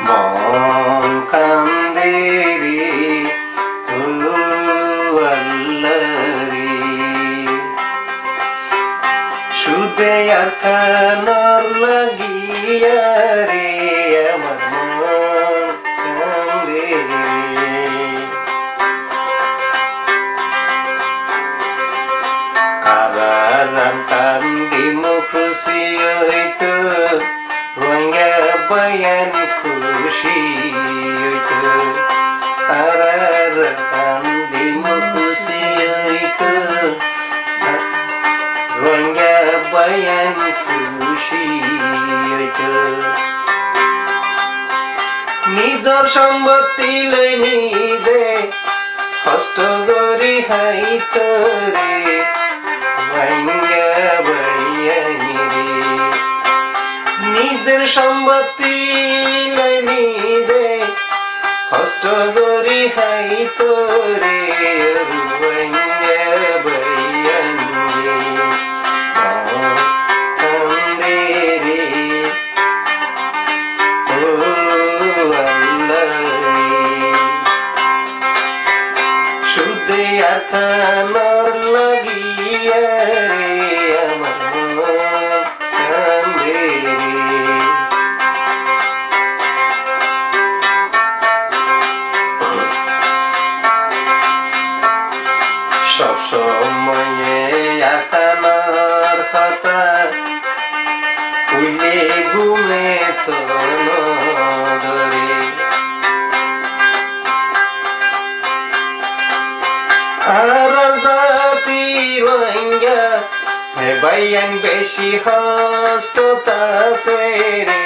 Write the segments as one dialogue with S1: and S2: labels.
S1: মন কান্দে রে ও আল্লাহ রে সুদে আর খানার লাগিয়া রে আমার মন কান্দে রে কারারান কান্দি মুখুশি হইতো রঙা বয়ান খুশি হইতো কারারান কান্দি মুখুশি হইতো রঙা বয়ান খুশি হইতো নিজর সম্পত্তি লই নিজে কষ্ট করি হাইতো রে নিজের সম্পত্তি নিজে কষ্ট করি হাই তোরে কান্দে রে ও আল্লাহ সুদে আখানার লাগিয়া রে আমার কান্দে রে সব সময়ে আখানার কথা উইলে ঘুমে তো নদরে আর জাতি রঙ্গা বাইয়ান বেশি হস্ততাছে রে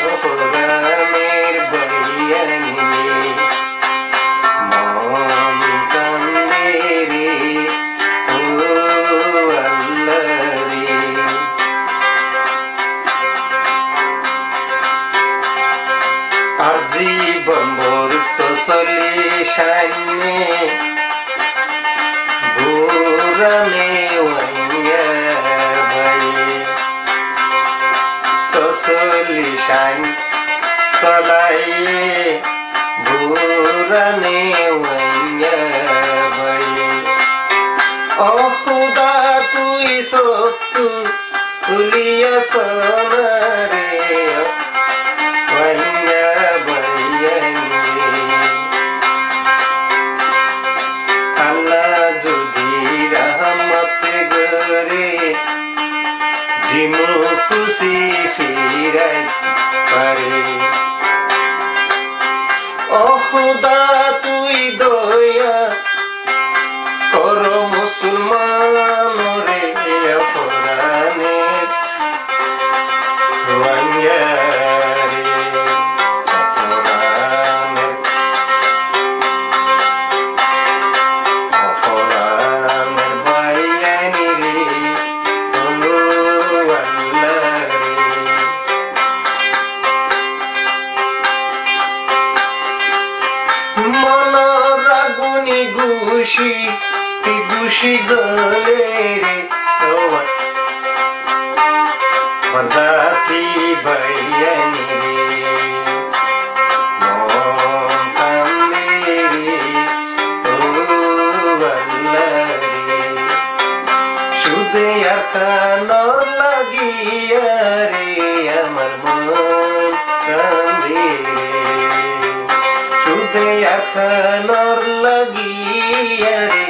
S1: ওরামের বাইয়ান মন কান্দে রে ও আল্লাহ রে আজীবন বর্ষ চলি সাইনে বুরানে ওয়াইয়া ভাই সসলি শান সলাইয়ে বুরানে ওয়াইয়া ভাই ও খুদা তুই সত্তু তুলিয়া সোনারে ওয়াইয়া ভাইয়া আল্লাহ যদি রহমত গরে দিমু খুশি ফিরাত পারে ও খুদা তুই দয়া কর মুসলমান রে অপরানে রঙা রে অপরানের বাইয়ানি রে ও আল্লাহ রে মনের আগুনি গুশি গুশি জ্বলে রে ও জাতি বাইয়ানি রে মন কান্দে রে ও আল্লাহ রে সুদে আখানার লাগিয়া রে আমার মন কান্দে রে সুদে আখানার লাগিয়া রে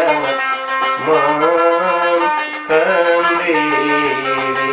S1: আমার মন কান্দে রে